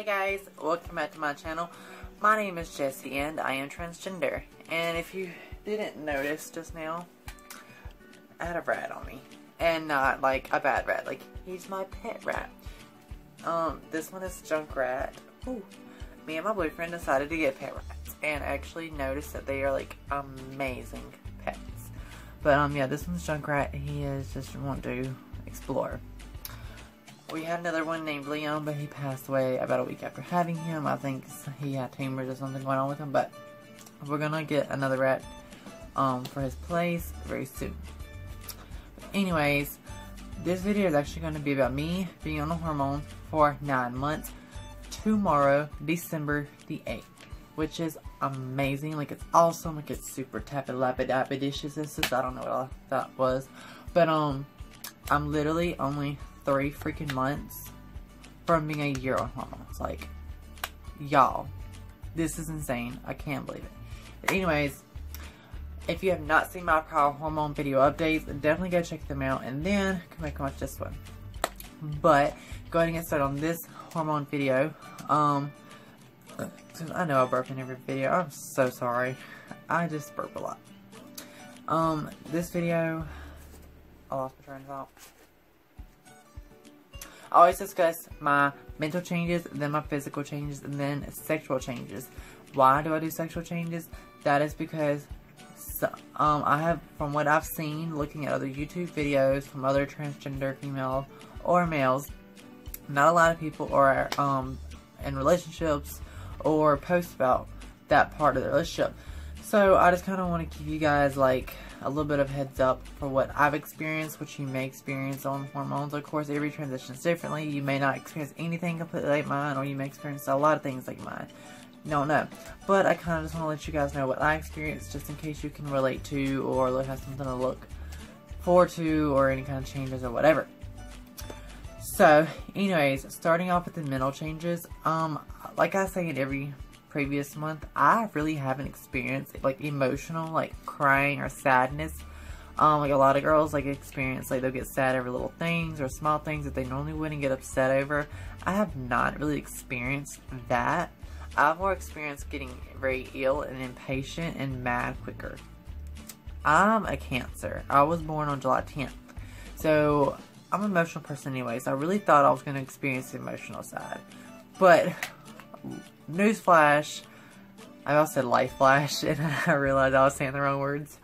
Hey guys, welcome back to my channel. My name is Jessie and I am transgender. And if you didn't notice just now, I had a rat on me. And not like a bad rat, like he's my pet rat. This one is Junk Rat. Ooh. Me and my boyfriend decided to get pet rats and actually noticed that they are like amazing pets. But yeah, this one's Junk Rat. He is just want to explore. We had another one named Leon, but he passed away about a week after having him. I think he had tumors or something going on with him, but we're gonna get another rat for his place very soon. But anyways, this video is actually going to be about me being on a hormone for 9 months. Tomorrow, December the 8th, which is amazing. Like, it's awesome. Like, it's super tapid-lapid-apidicious. I don't know what that was, but I'm literally only 3 freaking months from being a year on hormones. Like, y'all, this is insane. I can't believe it. But anyways, if you have not seen my prior hormone video updates, definitely go check them out and then come back and watch this one. But go ahead and get started on this hormone video. I know I burp in every video. I'm so sorry. I just burp a lot. This video, I lost my train of thought. I always discuss my mental changes, then my physical changes, and then sexual changes. Why do I do sexual changes? That is because I have, from what I've seen, looking at other YouTube videos from other transgender females or males, not a lot of people are in relationships or post about that part of the relationship. So I just kind of want to give you guys like a little bit of heads up for what I've experienced, what you may experience on hormones. Of course, every transition is differently. You may not experience anything completely like mine, or you may experience a lot of things like mine. Don't know. But I kind of just want to let you guys know what I experienced, just in case you can relate to or have something to look forward to, or any kind of changes or whatever. So, anyways, starting off with the mental changes, like I say in every previous month, I really haven't experienced like emotional, like crying or sadness. Like a lot of girls like experience, like they'll get sad over little things or small things that they normally wouldn't get upset over. I have not really experienced that. I've more experienced getting very ill and impatient and mad quicker. I'm a Cancer. I was born on July 10th. So I'm an emotional person anyway, so I really thought I was going to experience the emotional side. But newsflash, I also said life flash, and I realized I was saying the wrong words.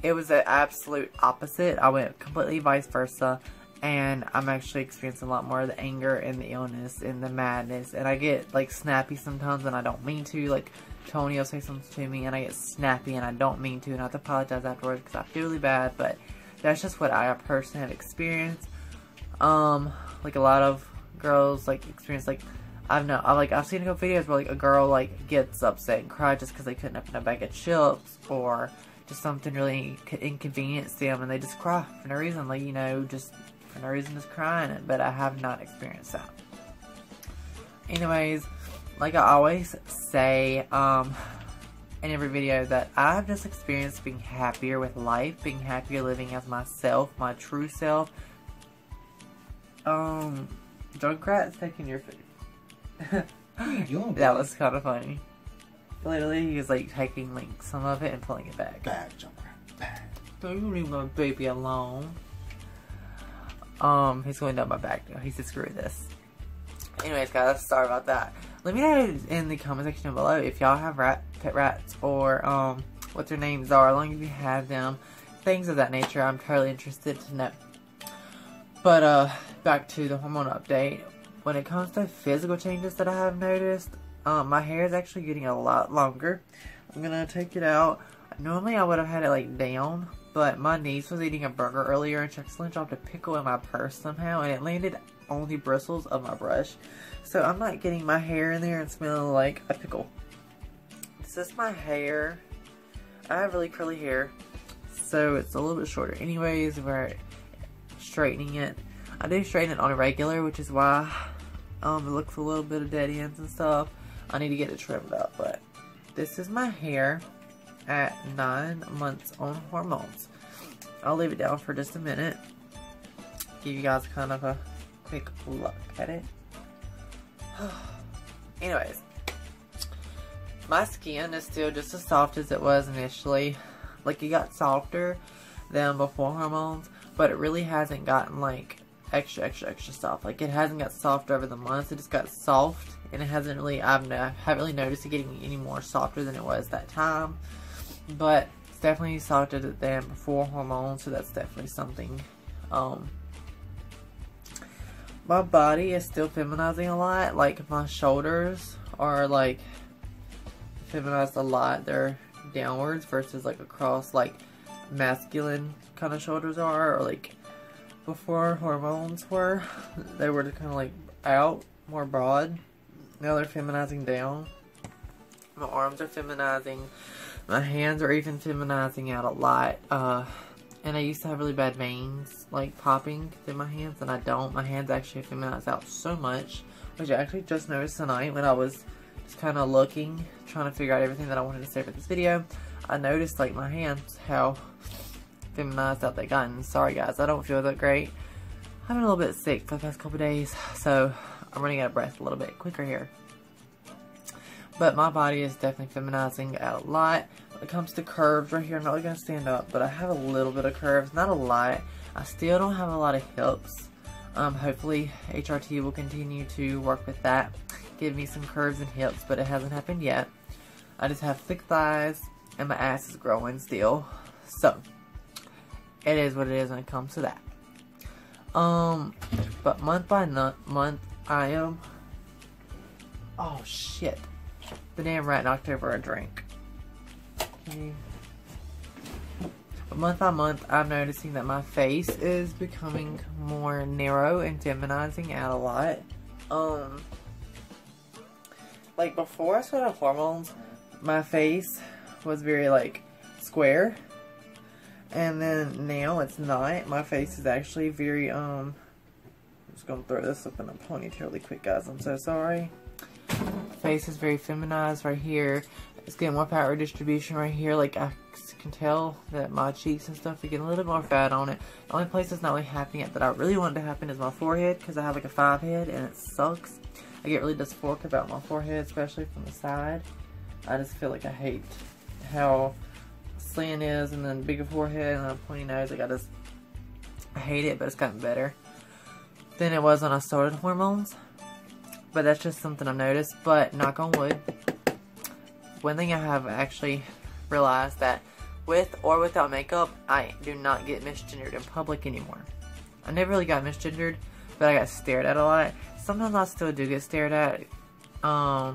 It was the absolute opposite. I went completely vice versa, and I'm actually experiencing a lot more of the anger and the illness and the madness, and I get like snappy sometimes and I don't mean to. Like Tony will say something to me and I get snappy and I don't mean to, and I have to apologize afterwards because I feel really bad, but that's just what I personally have experienced. Like a lot of girls like experience, like I've seen a couple videos where like a girl like gets upset and cries just because they couldn't open a bag of chips, or just something really inconvenienced them and they just cry for no reason, like, you know, just for no reason, just crying. But I have not experienced that. Anyways, like I always say in every video, that I've just experienced being happier with life, being happier living as myself, my true self. Junk Rat's taking your food. That was kind of funny. Literally, he was like taking like some of it and pulling it back. Bag, Junk Rat, bag. Don't you leave my baby alone. He's going down my back now. He said, screw this. Anyways, guys, sorry about that. Let me know in the comment section below if y'all have pet rats, or what their names are, how long have you had them, things of that nature. I'm totally interested to know. But back to the hormone update. When it comes to physical changes that I have noticed, my hair is actually getting a lot longer. I'm gonna take it out. Normally I would have had it like down, but my niece was eating a burger earlier and she accidentally dropped a pickle in my purse somehow, and it landed on the bristles of my brush. So I'm not getting my hair in there and smelling like a pickle. This is my hair. I have really curly hair, so it's a little bit shorter. Anyways, we're straightening it. I do straighten it on a regular, which is why it looks a little bit of dead ends and stuff. I need to get it trimmed up, but this is my hair at 9 months on hormones. I'll leave it down for just a minute. Give you guys kind of a quick look at it. Anyways, my skin is still just as soft as it was initially. Like, it got softer than before hormones, but it really hasn't gotten like extra soft. Like, it hasn't got soft over the months. It just got soft, and it hasn't really, I haven't really noticed it getting any more softer than it was that time. But it's definitely softer than before hormones, so that's definitely something. My body is still feminizing a lot. Like, my shoulders are like feminized a lot. They're downwards versus like across, like masculine kind of shoulders are, or like before hormones were. They were kind of like out, more broad. Now they're feminizing down. My arms are feminizing. My hands are even feminizing out a lot. And I used to have really bad veins, like popping through my hands, and I don't. My hands actually feminize out so much, which I actually just noticed tonight when I was just kind of looking, trying to figure out everything that I wanted to say for this video. I noticed, like, my hands, how feminized out they gotten. Sorry guys, I don't feel that great. I've been a little bit sick for the past couple days, so I'm running out of breath a little bit quicker here. But my body is definitely feminizing out a lot. When it comes to curves right here, I'm not really going to stand up, but I have a little bit of curves, not a lot. I still don't have a lot of hips. Hopefully HRT will continue to work with that, give me some curves and hips, but it hasn't happened yet. I just have thick thighs, and my ass is growing still. So, it is what it is when it comes to that. But month by month, I am... Oh, shit. The damn rat knocked over a drink. Okay. But month by month, I'm noticing that my face is becoming more narrow and feminizing out a lot. Like, before I started hormones, my face was very, like, square. And then now it's not. My face is actually very, I'm just gonna throw this up in a ponytail really quick, guys. I'm so sorry. Face is very feminized right here. It's getting more fat redistribution right here. Like, I can tell that my cheeks and stuff are getting a little bit more fat on it. The only place that's not really happening yet that I really want to happen is my forehead, because I have like a 5 head and it sucks. I get really dysphoric about my forehead, especially from the side. I just feel like I hate how slant is, and then bigger forehead and a pointy nose. Like, I hate it, but it's gotten better than it was when I started hormones. But that's just something I've noticed. But knock on wood, one thing I have actually realized, that with or without makeup, I do not get misgendered in public anymore. I never really got misgendered, but I got stared at a lot. Sometimes I still do get stared at. I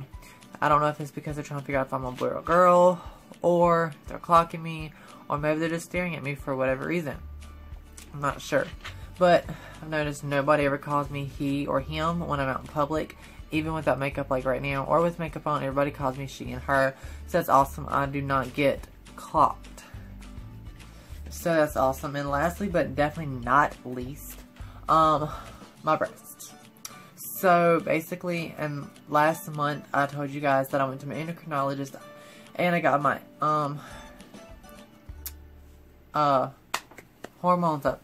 don't know if it's because they're trying to figure out if I'm a boy or a girl, or they're clocking me, or maybe they're just staring at me for whatever reason. I'm not sure. But I've noticed nobody ever calls me he or him when I'm out in public, even without makeup like right now, or with makeup on. Everybody calls me she and her. So that's awesome. I do not get clocked. So that's awesome. And lastly, but definitely not least, my breasts. So basically, last month I told you guys that I went to my endocrinologist and I got my hormones up,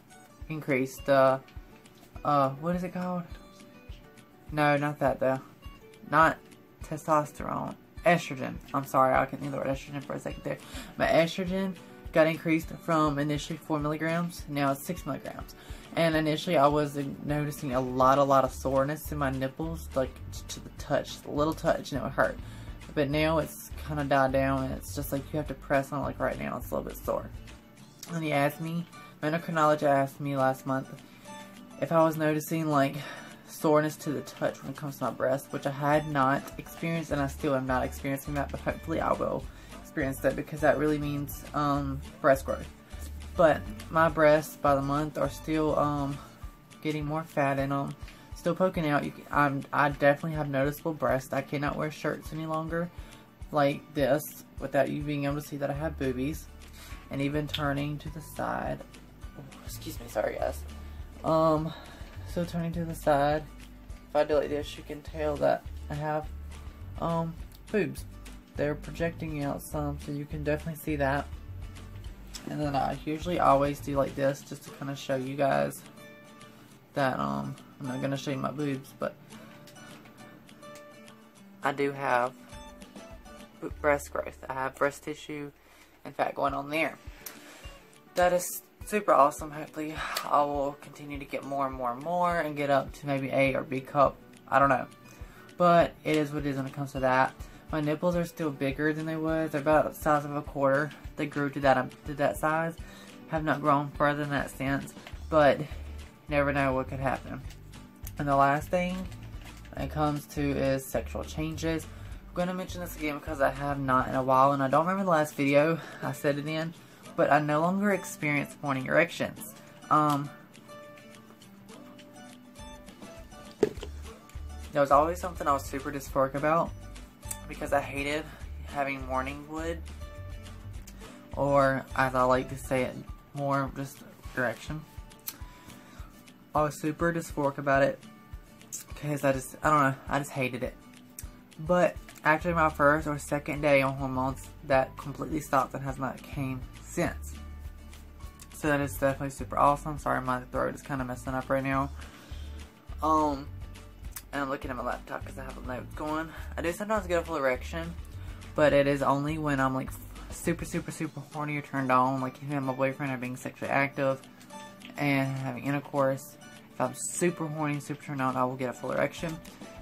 increased. What is it called? No, not that though. Not testosterone. Estrogen. I'm sorry, I couldn't think of the word estrogen for a second there. My estrogen got increased from initially 4 milligrams. Now it's 6 milligrams. And initially I was noticing a lot of soreness in my nipples, like to the touch, a little touch, and it would hurt. But now it's kind of died down, and it's just like you have to press on it. Like right now, it's a little bit sore. And he asked me, my endocrinologist asked me last month if I was noticing like soreness to the touch when it comes to my breast, which I had not experienced, and I still am not experiencing that, but hopefully I will experience that, because that really means breast growth. But my breasts by the month are still getting more fat in them, still poking out. I definitely have noticeable breasts. I cannot wear shirts any longer like this without you being able to see that I have boobies. And even turning to the side, oh, excuse me, sorry guys. So turning to the side, if I do like this, you can tell that I have boobs. They're projecting out some, so you can definitely see that. And then I usually always do like this, just to kind of show you guys that I'm not going to show you my boobs, but I do have breast growth. I have breast tissue and fat going on there. That is super awesome. Hopefully I will continue to get more and more and more and get up to maybe A or B cup. I don't know. But it is what it is when it comes to that. My nipples are still bigger than they was. They're about the size of a quarter. They grew to that size. Have not grown further than that since. But you never know what could happen. And the last thing it comes to is sexual changes. I'm going to mention this again because I have not in a while. And I don't remember the last video I said it in. But I no longer experience morning erections. There was always something I was super dysphoric about because I hated having morning wood, or as I like to say it more, just erection. I was super dysphoric about it because I don't know, I just hated it. But actually my first or second day on hormones, that completely stopped and has not came since. So that is definitely super awesome. Sorry, my throat is kind of messing up right now. And I'm looking at my laptop because I have the notes going. I do sometimes get a full erection, but it is only when I'm like super horny or turned on, like if my boyfriend are being sexually active and having intercourse. If I'm super horny, super turned on, I will get a full erection.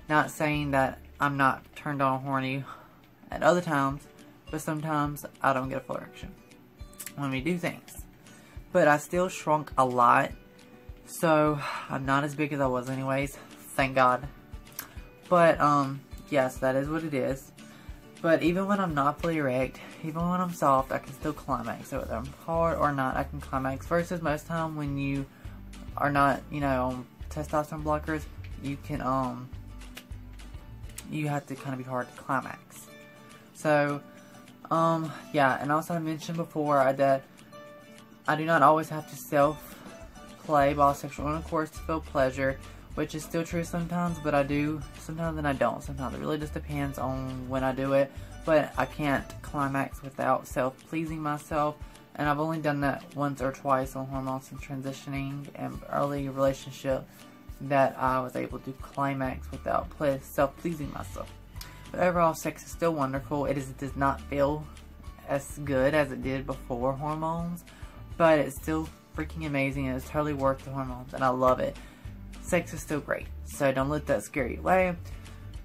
Not saying that I'm not turned on horny at other times, but sometimes I don't get a full erection when we do things. But I still shrunk a lot, so I'm not as big as I was anyways, thank God. But yes, that is what it is. But even when I'm not fully erect, even when I'm soft, I can still climax. So whether I'm hard or not, I can climax. Versus most time when you are not, you know, on testosterone blockers, you can you have to kind of be hard to climax. So yeah, and also I mentioned before that I do not always have to self-play while sexual intercourse to feel pleasure, which is still true sometimes, but I do sometimes and I don't. Sometimes it really just depends on when I do it, but I can't climax without self-pleasing myself, and I've only done that once or twice on hormones and transitioning and early relationship that I was able to climax without self-pleasing myself. But overall, sex is still wonderful. It does not feel as good as it did before hormones, but it's still freaking amazing and it's totally worth the hormones, and I love it. Sex is still great, so don't let that scare you away.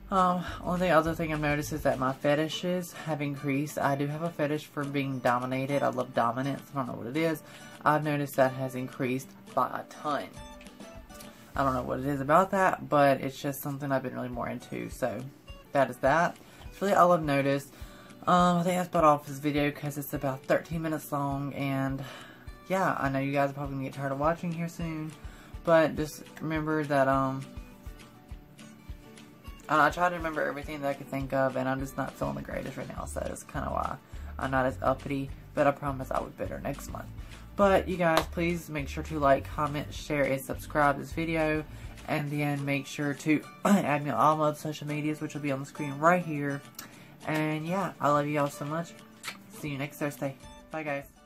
Only other thing I've noticed is that my fetishes have increased. I do have a fetish for being dominated. I love dominance. I don't know what it is. I've noticed that has increased by a ton. I don't know what it is about that, but it's just something I've been really more into. So that is that. It's really all I've noticed. I think that's about all for this video because it's about 13 minutes long, and yeah, I know you guys are probably gonna get tired of watching here soon. But just remember that, I try to remember everything that I could think of, and I'm just not feeling the greatest right now, so that's kind of why I'm not as uppity, but I promise I will be better next month. But you guys, please make sure to like, comment, share, and subscribe this video, and then make sure to add me on all my social medias, which will be on the screen right here. And yeah, I love you all so much. See you next Thursday. Bye guys.